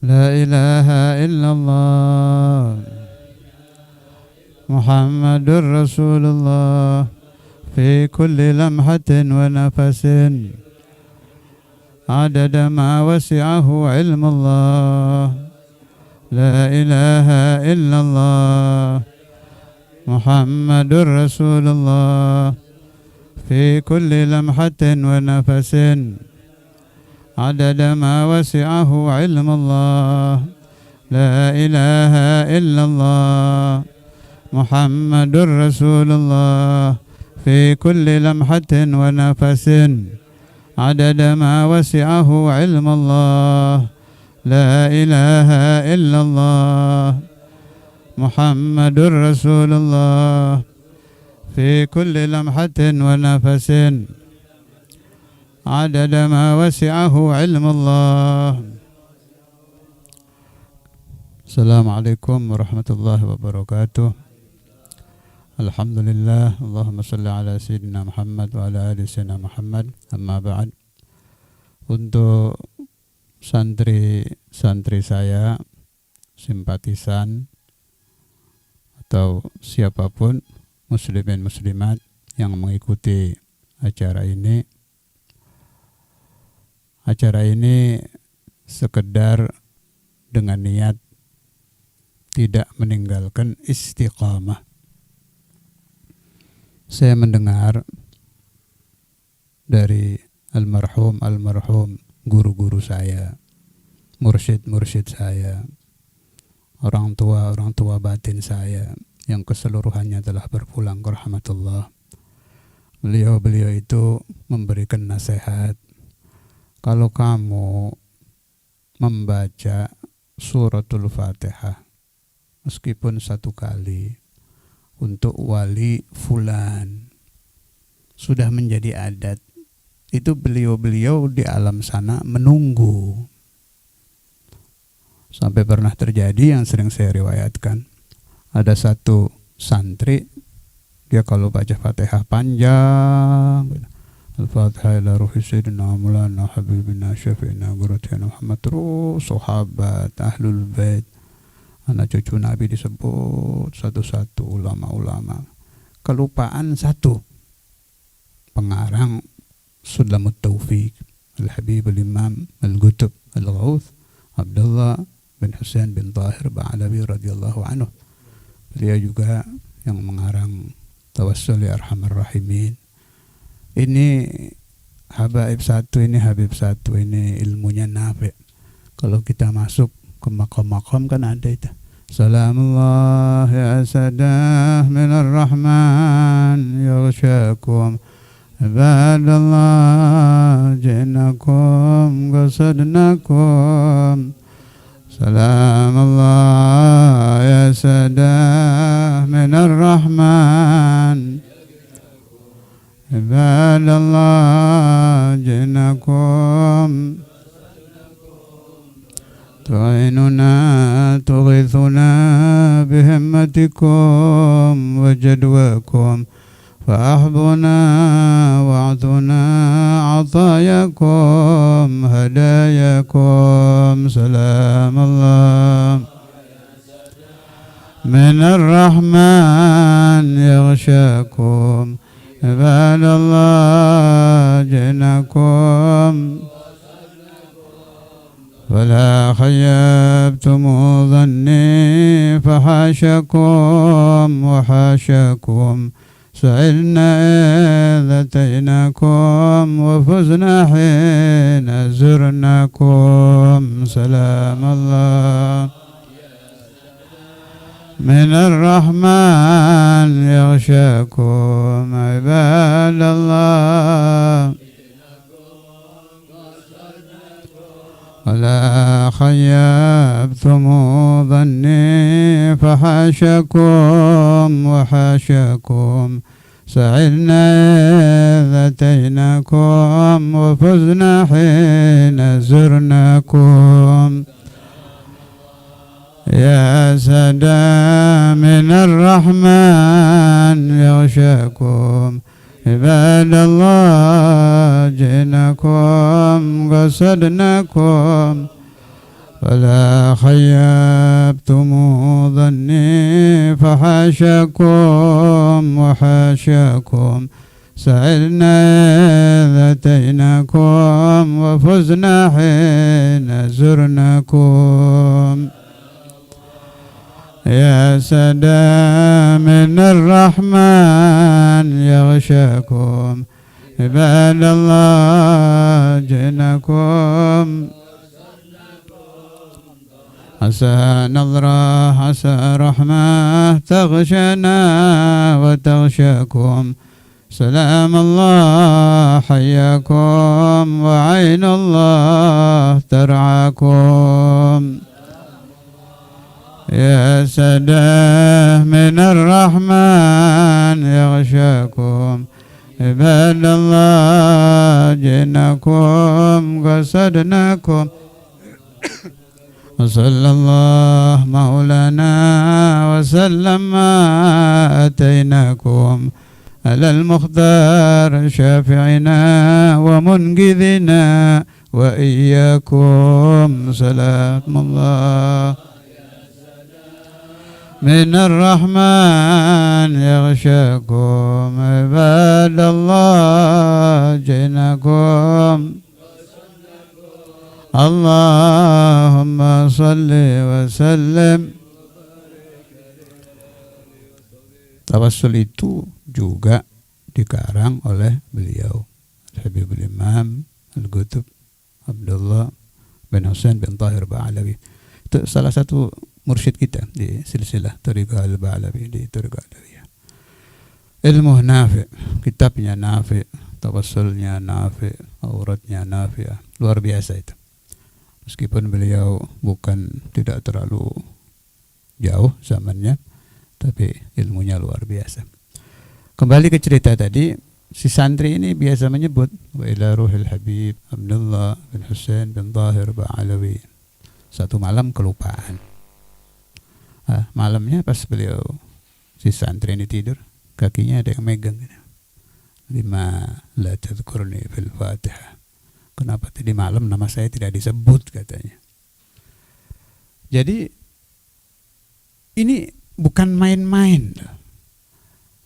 لا إله إلا الله محمد رسول الله في كل لمحة ونفس عدد ما وسعه علم الله لا إله إلا الله محمد رسول الله في كل لمحة ونفس عدد ما وسعه علم الله لا إله إلا الله محمد رسول الله في كل لمحة ونفس عدد ما وسعه علم الله لا إله إلا الله محمد رسول الله في كل لمحة ونفس عدد ما وسعه علم الله. السلام عليكم ورحمة الله وبركاته. Alhamdulillah, Allahumma salli ala Sayyidina Muhammad wa ala ali Sayyidina Muhammad. Amma ba'd. Untuk santri-santri saya, simpatisan atau siapapun muslimin muslimat yang mengikuti acara ini sekedar dengan niat tidak meninggalkan istiqamah. Saya mendengar dari almarhum guru-guru saya, mursyid saya, orang tua batin saya yang keseluruhannya telah berpulang ke rahmatullah. Beliau itu memberikan nasihat, kalau kamu membaca suratul Fatihah meskipun satu kali untuk wali fulan sudah menjadi adat, itu beliau di alam sana menunggu. Sampai pernah terjadi yang sering saya riwayatkan, ada satu santri, dia kalau baca Fatihah panjang, Al-Fatihah ila ruhi sayyidina Maulana Habibina Syafi'ina Guratina Muhammad, terus sahabat, ahlul bait, anak cucu Nabi disebut satu-satu, ulama-ulama. Kelupaan satu, pengarang Sulamut Taufiq, Al-Habib Al-Imam Al-Qutb Al-Ghawth Abdullah bin Husain bin Tahir Ba'alawi radhiyallahu anhu. Beliau juga yang mengarang Tawassuli Arhamar Rahimin. Ini Habib satu, ini ilmunya nafi'. Kalau kita masuk ke makom-makom kan ada itu. Salamullah ya asadah minar rahman yaghshakum ibadallah jinakum qasadnakum. Salamullah ya asadah minar rahman ibadallah jinakum تعيننا تغيثنا بهمتكم وجدواكم فأحضنا وأعطنا عطاياكم هداياكم. سلام الله من الرحمن يغشاكم عباد الله جئناكم ولا خيبتم ظني فحاشكم وحاشاكم سعدنا إذ أتيناكم وفزنا حين زرناكم. سلام الله من الرحمن يغشاكم عباد الله ولا خيبتم ظني فحاشكم وحاشاكم سعدنا إذ أتيناكم وفزنا حين زرناكم. يا سدا من الرحمن يغشاكم عباد الله جئناكم قصدناكم فلا خيبتم ظني فحاشاكم وحاشاكم سعدنا إذ أتيناكم وفزنا حين زرناكم يا سلام من الرحمن يغشاكم عباد الله جئناكم عسى نظرة عسى رحمة تغشانا وتغشاكم سلام الله حياكم وعين الله ترعاكم يا سلام من الرحمن يغشاكم عباد الله جئناكم قصدناكم وصلى الله مولانا وسلم ما أتيناكم على المختار شافعنا ومنقذنا وإياكم سلام الله من الرحمن يغشاكم عباد الله جئناكم Allahumma salli wa sallim. Tawassul itu juga dikarang oleh beliau Habibul Imam Al-Qutb Abdullah bin Husain bin Tahir Ba'alawi. Itu salah satu mursyid kita di silsilah Tariqah Al-Ba'alawi di Tariqah Alawiyah. Ilmu nafi', kitabnya nafi', tawassulnya nafi', auratnya nafi'ah. Luar biasa itu. Meskipun beliau tidak terlalu jauh zamannya, tapi ilmunya luar biasa. Kembali ke cerita tadi, si santri ini biasa menyebut wa ila ruhil Habib Abdullah bin Husain bin Tahir Ba'alawi. Satu malam kelupaan. Malamnya pas beliau si santri ini tidur, kakinya ada yang megang. Lima la tadhkurni fil Fatihah. Kenapa tadi malam nama saya tidak disebut, katanya. Jadi ini bukan main-main.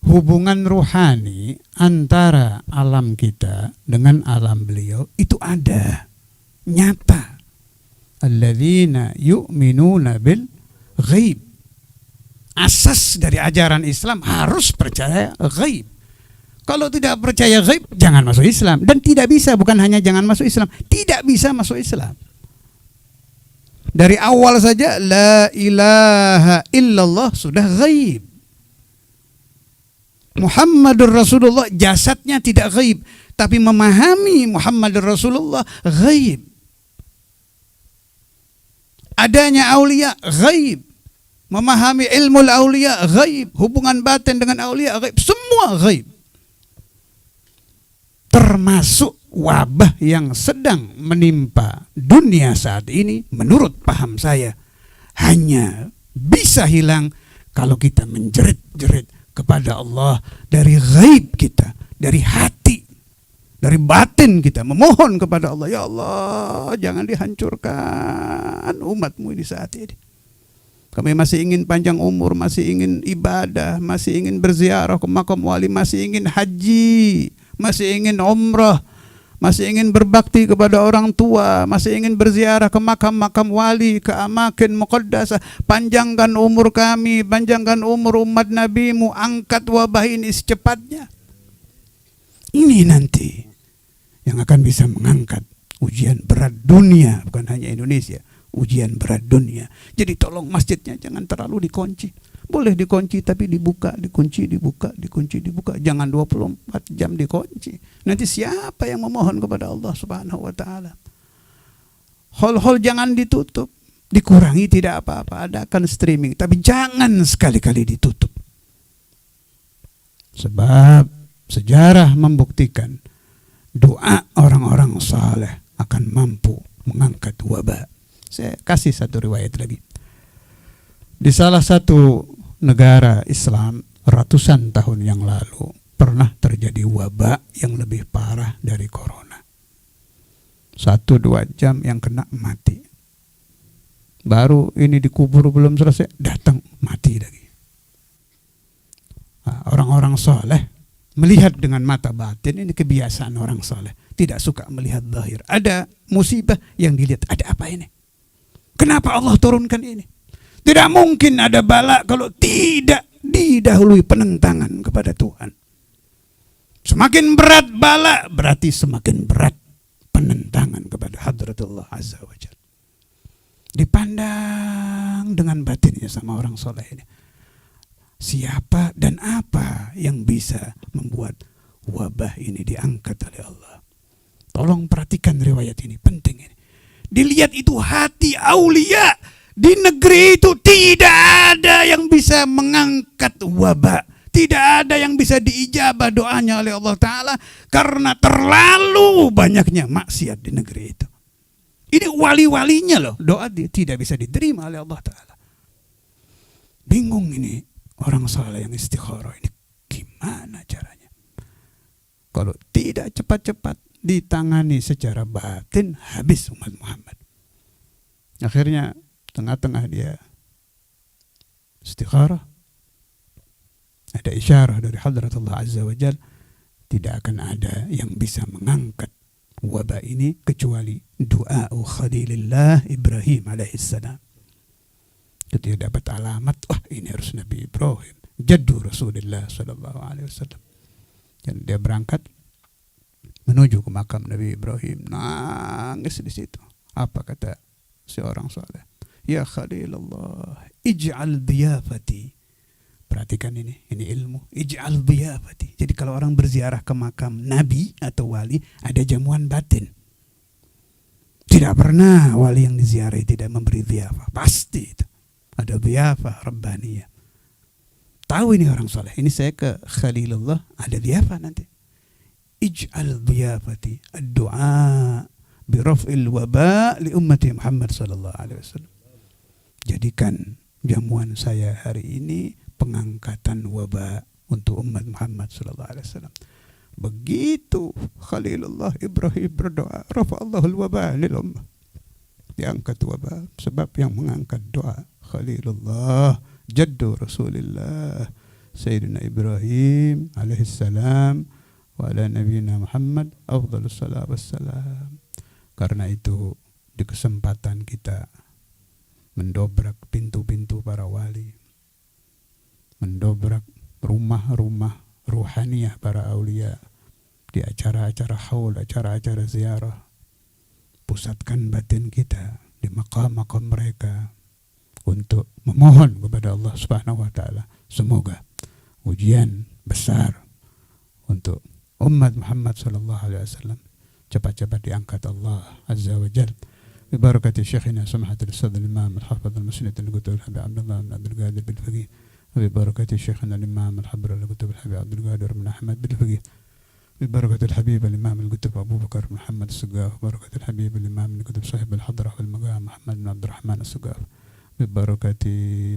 Hubungan ruhani antara alam kita dengan alam beliau itu ada, nyata. Alladzina yu'minuna bil ghaib. Asas dari ajaran Islam harus percaya ghaib. Kalau tidak percaya ghaib, jangan masuk Islam. Dan tidak bisa, bukan hanya jangan masuk Islam, tidak bisa masuk Islam. Dari awal saja, la ilaha illallah sudah ghaib. Muhammadur Rasulullah jasadnya tidak ghaib, tapi memahami Muhammadur Rasulullah ghaib. Adanya aulia ghaib. Memahami ilmu aulia ghaib. Hubungan batin dengan aulia ghaib. Semua ghaib. Termasuk wabah yang sedang menimpa dunia saat ini, menurut paham saya, hanya bisa hilang kalau kita menjerit-jerit kepada Allah dari ghaib kita, dari hati, dari batin kita, memohon kepada Allah, ya Allah, jangan dihancurkan umatmu di saat ini. Kami masih ingin panjang umur, masih ingin ibadah, masih ingin berziarah ke makam wali, masih ingin haji, masih ingin umrah, masih ingin berbakti kepada orang tua, masih ingin berziarah ke makam-makam wali, ke amakin muqaddasah. Panjangkan umur kami, panjangkan umur umat Nabi-Mu, angkat wabah ini secepatnya. Ini nanti yang akan bisa mengangkat ujian berat dunia, bukan hanya Indonesia, ujian berat dunia. Jadi tolong masjidnya jangan terlalu dikunci. Boleh dikunci tapi dibuka, dikunci, dibuka, dikunci, dibuka. Jangan 24 jam dikunci. Nanti siapa yang memohon kepada Allah Subhanahu wa taala? Hol-hol jangan ditutup. Dikurangi tidak apa-apa, adakan streaming, tapi jangan sekali-kali ditutup. Sebab sejarah membuktikan doa orang-orang saleh akan mampu mengangkat wabah. Saya kasih satu riwayat lagi. Di salah satu negara Islam ratusan tahun yang lalu pernah terjadi wabah yang lebih parah dari corona. 1-2 jam yang kena mati. Baru ini dikubur belum selesai, datang mati lagi. Nah, orang-orang soleh melihat dengan mata batin, ini kebiasaan orang soleh. Tidak suka melihat zahir. Ada musibah yang dilihat, ada apa ini? Kenapa Allah turunkan ini? Tidak mungkin ada bala kalau tidak didahului penentangan kepada Tuhan. Semakin berat bala, berarti semakin berat penentangan kepada Hadratullah Azza wa Jalla. Dipandang dengan batinnya sama orang soleh ini. Siapa dan apa yang bisa membuat wabah ini diangkat oleh Allah? Tolong perhatikan riwayat ini, penting ini. Dilihat itu hati aulia. Di negeri itu tidak ada yang bisa mengangkat wabah. Tidak ada yang bisa diijabah doanya oleh Allah Ta'ala. Karena terlalu banyaknya maksiat di negeri itu. Ini wali-walinya loh, doa tidak bisa diterima oleh Allah Ta'ala. Bingung ini orang saleh yang istikharah ini, gimana caranya? Kalau tidak cepat-cepat ditangani secara batin, habis umat Muhammad. Akhirnya tengah-tengah dia istikharah, ada isyarah dari Hadratullah Azza wa Jal, tidak akan ada yang bisa mengangkat wabah ini kecuali doa Khalilillah Ibrahim alaihissalam. Ketika dapat alamat, wah ini harus Nabi Ibrahim, jaddu Rasulullah sallallahu alaihi wasallam. Dan dia berangkat menuju ke makam Nabi Ibrahim, nangis di situ. Apa kata seorang saleh? Ya Khalilullah, ij'al diyafati. Perhatikan ini ilmu. Ij'al diyafati. Jadi kalau orang berziarah ke makam Nabi atau wali, ada jamuan batin. Tidak pernah wali yang diziarahi tidak memberi diyafah. Pasti itu. Ada diyafah rabbaniyah. Tahu ini orang soleh. Ini saya ke Khalilullah, ada diyafah nanti. Ij'al diyafati ad-du'a biraf'il waba' li ummati Muhammad sallallahu alaihi wasallam. Jadikan jamuan saya hari ini pengangkatan wabah untuk umat Muhammad sallallahu alaihi wasallam. Begitu Khalilullah Ibrahim berdoa, rafa'allahul wabah lil ummah. Diangkat wabah, sebab yang mengangkat doa Khalilullah jaddu Rasulillah Sayyidina Ibrahim alaihi salam wa ala nabiyina Muhammad afdhalus salat wassalam. Karena itu di kesempatan kita mendobrak pintu-pintu para wali, mendobrak rumah-rumah ruhaniyah para aulia, di acara-acara haul, acara-acara ziarah, pusatkan batin kita di makam-makam mereka untuk memohon kepada Allah Subhanahu wa taala. Semoga ujian besar untuk umat Muhammad sallallahu alaihi wasallam cepat-cepat diangkat Allah Azza wa Jalla. ببركة شيخنا سماحة الأستاذ الإمام الحافظ المسند القدوة الحبيب عبد الله بن عبد القادر بالفقيه، وببركة شيخنا الإمام الحبر القدوة الحبيب عبد القادر بن أحمد بالفقيه، ببركة الحبيب الإمام القدوة أبو بكر محمد السقاف، وبركة الحبيب الإمام القدوة صاحب الحضرة والمقام محمد بن عبد الرحمن السقاف، ببركة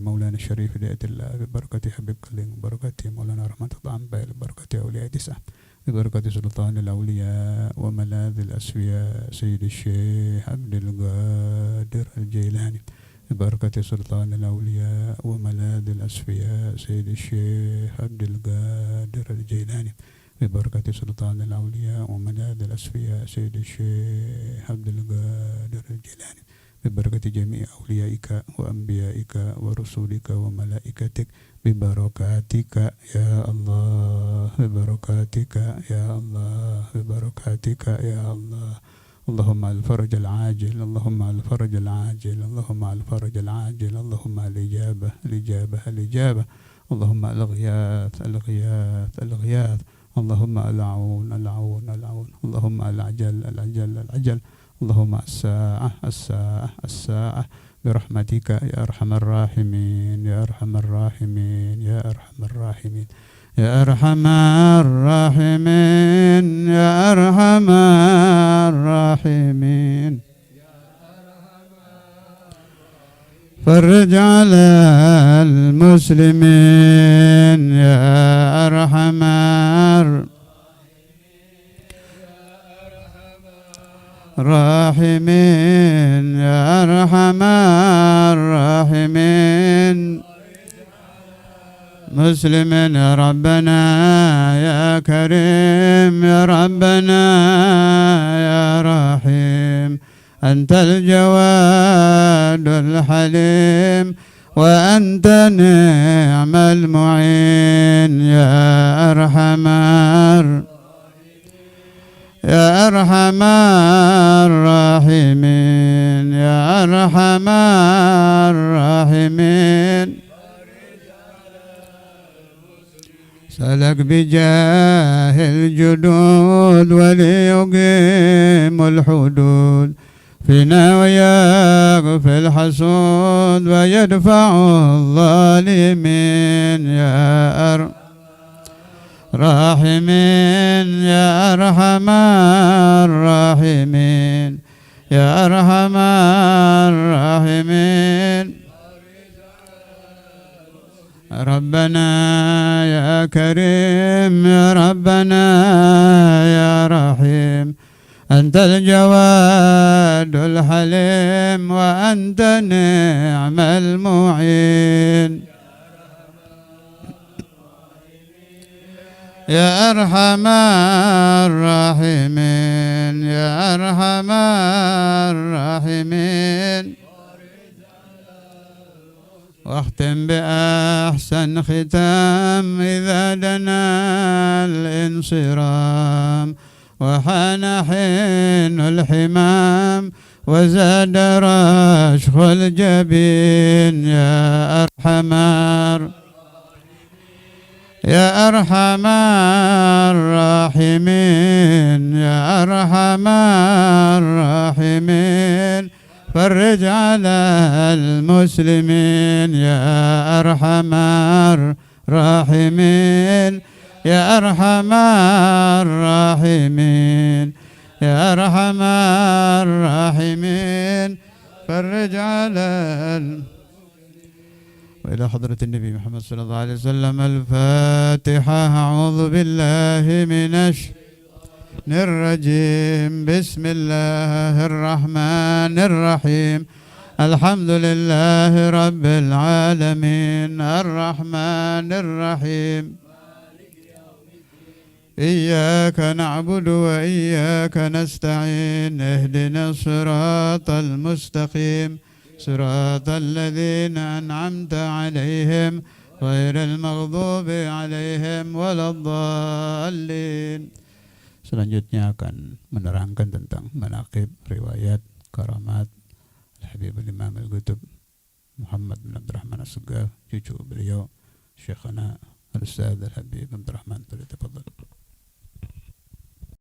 مولانا الشريف لية الله، ببركة حبيب كلين، ببركة مولانا رحمة الله عنبيل، ببركة أولياء تسعة، ببركة سلطان الأولياء وملاذ الأسفياء سيد الشيخ عبد القادر الجيلاني، ببركة سلطان الأولياء وملاذ الأسفياء سيد الشيخ عبد القادر الجيلاني، ببركة سلطان الأولياء وملاذ الأسفياء سيد الشيخ عبد القادر الجيلاني، ببركة جميع أوليائك وأنبيائك ورسولك وملائكتك، ببركاتك يا الله، ببركاتك يا الله، ببركاتك يا الله. اللهم على الفرج العاجل، اللهم على الفرج العاجل، اللهم على الفرج العاجل، اللهم على الإجابة الإجابة الإجابة، اللهم على الغياث الغياث الغياث، اللهم على العون العون العون، اللهم على العجل العجل العجل، اللهم الساعة الساعة الساعة، برحمتك يا أرحم الراحمين يا أرحم الراحمين يا أرحم الراحمين يا أرحم الراحمين يا أرحم الراحمين، فرج على المسلمين يا أرحم الراحمين يا أرحم مسلم يا ربنا يا كريم يا ربنا يا رحيم أنت الجواد الحليم وأنت نعم المعين يا أرحم الراحمين يا أرحم الراحمين سلك بجاه الجدود وليقيم الحدود فينا ويغفر الحسود ويدفع الظالمين يا راحمين يا أرحم الراحمين يا أرحم الراحمين ربنا يا كريم يا ربنا يا رحيم أنت الجواد الحليم وأنت نعم المعين يا أرحم الراحمين يا أرحم الراحمين واختم بأحسن ختام إذا دنا الانصرام وحان حين الحمام وزاد رشح الجبين يا أرحم الراحمين يا أرحم الراحمين فرج على المسلمين يا أرحم الراحمين يا أرحم الراحمين يا أرحم الراحمين فرج على وإلى حضرة النبي محمد صلى الله عليه وسلم الفاتحة. أعوذ بالله من الرجيم. بسم الله الرحمن الرحيم. الحمد لله رب العالمين الرحمن الرحيم إياك نعبد وإياك نستعين اهدنا الصراط المستقيم صراط الذين أنعمت عليهم غير المغضوب عليهم ولا الضالين. Selanjutnya akan menerangkan tentang manaqib, riwayat, karamat Al-Habibul Imam Al-Qutb Muhammad bin Abdurrahman As-Segaf, cucu beliau Syekhana Al-Ustadz Al-Habib Abdurrahman.